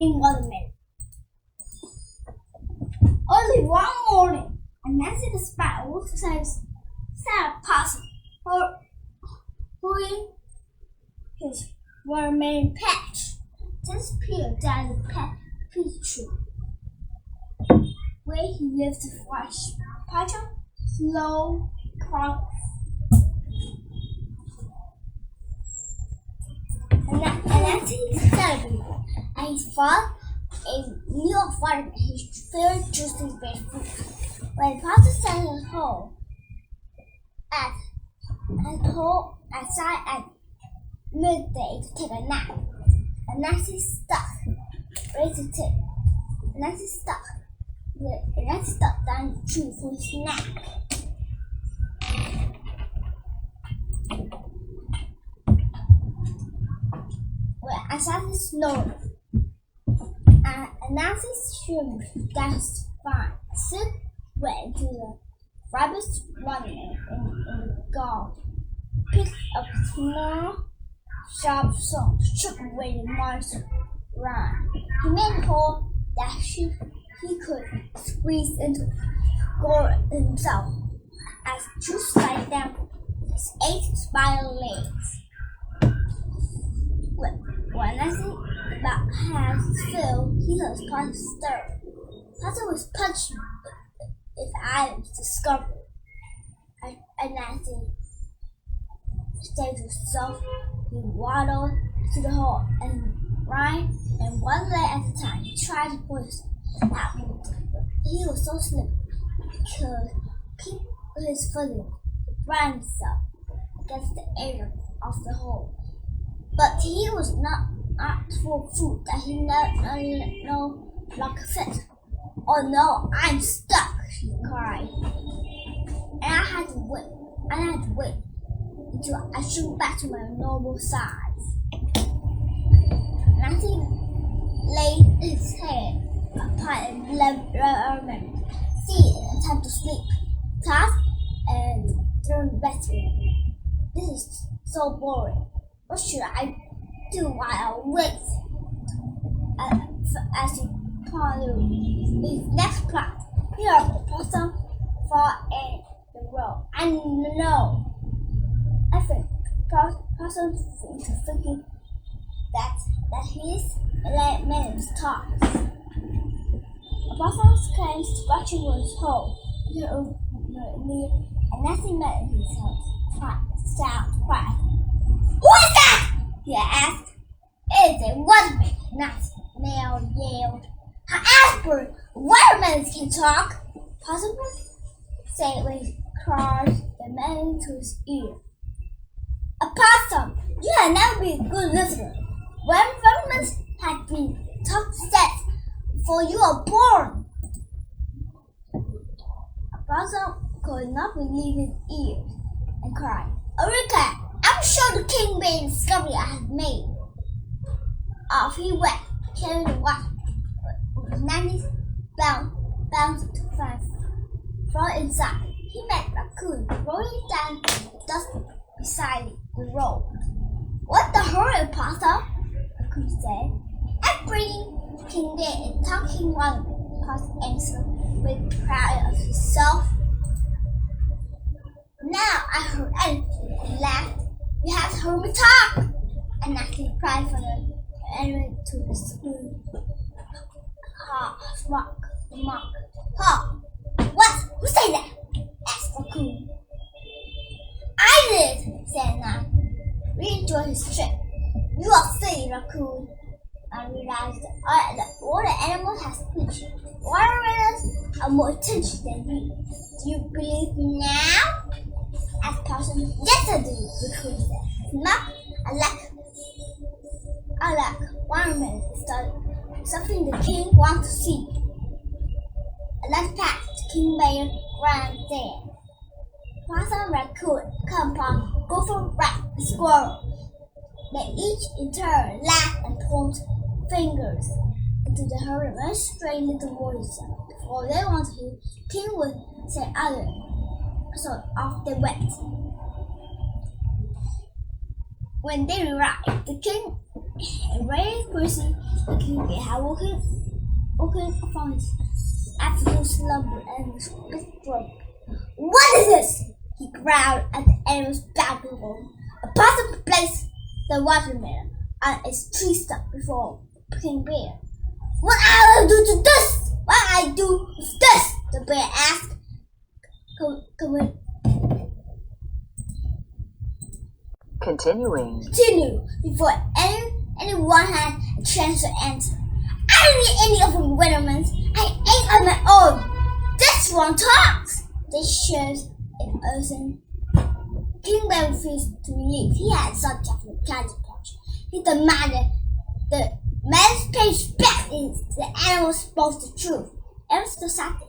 in 1 minute. Early one morning, Nancy the sparrow says Sarah Possum in his vermin patch disappeared down the peach tree, where he lived to watch Pacha slow progress. And Nancy celebrated, and he found a meal of water and his very juicy red fruit. When Possum sat at home outside at midday to take a nap, and Nancy stuck ready to take. Nancy stuck down the tree for his nap. Well, outside the snow, and Nancy's shrimp began to find. Sid went to the rabbit's running in the garden, picked up a small, sharp stone, shook away the monster ran. He made a hole that he could squeeze into, gore himself, as juice slid down his 8 spider legs. When Nancy had filled, he heard Possum stir. Possum was punching his eyes discovered, and Nancy said to himself, he waddled to the hole and ran, and one leg at a time he tried to pull his out. He was so slippery because keep his footing to brand himself against the edge of the hole. But he was not full of food that he no longer fit. Oh no, I'm stuck, she cried. And I had to wait until I shrunk back to my normal size. Nancy laid his head upon a lemon. See, time to sleep. Tough and turn restless. This is so boring. What should I do while I wait? As he pondered his next plot, he heard the possum fall in the road. I know. I think possum into thinking that his man talks. A possum came scratching with his hole near, and Nancy met his sound quiet. Who is that? He asked. It was me, Nancy yelled. However, watermelons can talk. Possum said when he crashed the man into his ear. A possum, you have never been a good listener. Watermelons had been taught steps before you were born. A possum could not believe his ears and cried, Eureka! I'm sure the king made the discovery I have made. Off he went, carrying the water. Nancy bounced to find from inside. He met Raccoon rolling down the dust beside the road. What the hurry, Possum? Raccoon said. I'm bringing King Bear and talking one. Possum answered with pride of himself. Now I heard anything and laughed. You have heard me talk! And Nancy cried for the enemy to the school. Mock. Ha! What? Who said that? Asked Raccoon. I did, said Nan. We enjoyed his trip. You are silly, Raccoon. I realized that all the animals have speech. Watermelons are more intelligent than we. Do you believe me now? Asked Possum. Yes, I do, Raccoon said. Knock, I like watermelon started. Something the king wants to see. Let's pass to King Bear Grand Stand. Possum, Raccoon, Compound, Gopher, Rat, and Squirrel. They each in turn laugh and point fingers into the hurry strange little voices. Before they want to hear, King would say other. So off they went. When they arrived, the king And very quickly, the king bear had woken from his afternoon slumber and was broke. What is this? He growled at the animal's backbone. A possum placed the watermelon on its tree stump before King Bear. What I will do to this? What I do with this? The bear asked. Continue before anyone had a chance to answer. I don't need any of the Weathermans. I ain't on my own. This one talks. They shared in ocean. King Bear refused to leave. He had such a candy pouch. He demanded the man's page back if the animal spoke the truth. It was the Saturday.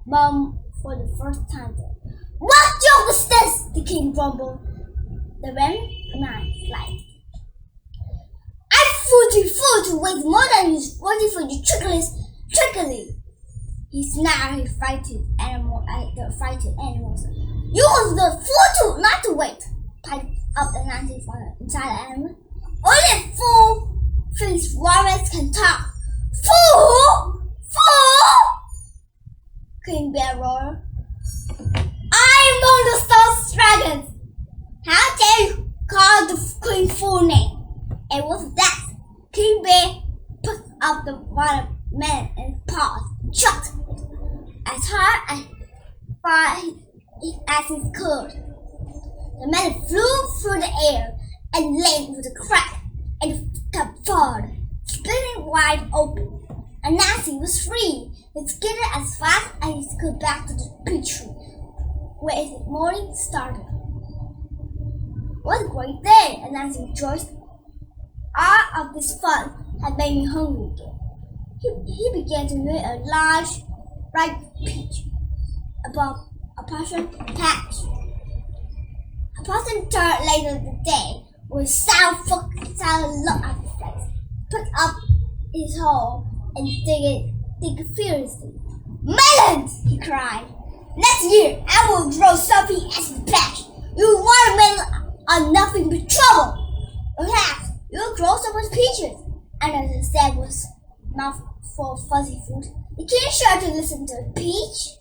Mom, for the first time, said, "What joke is this?" the king grumbled. The man lied. I fooled to wait more than you waiting for your trickery. He snarled. He frightened the animals. You was the fool not to wait, piped up the Nancy from inside the animal. Only fool-faced warriors can talk. Fool! King Bear roared. I am one of those dragons. How dare you call the queen full name? And with that, King Bear picked up the watermelon and paws and chucked it as hard as he could. The melon flew through the air and landed with a crack and got forward, splitting wide open. Anansi was free. He skidded as fast as he could back to the peach tree, where his morning started. What a great day! Anansi rejoiced. All of this fun had made me hungry again. He began to eat a large, ripe peach above a possum patch. A possum turned later the day with a sour look on his face, picked up his hole and dig furiously. Melons! He cried. Next year I will grow something as the patch. You watermelon are nothing but trouble. Perhaps you'll grow some with peaches. And as he said with mouth full of fuzzy fruit, the king started to listen to a peach.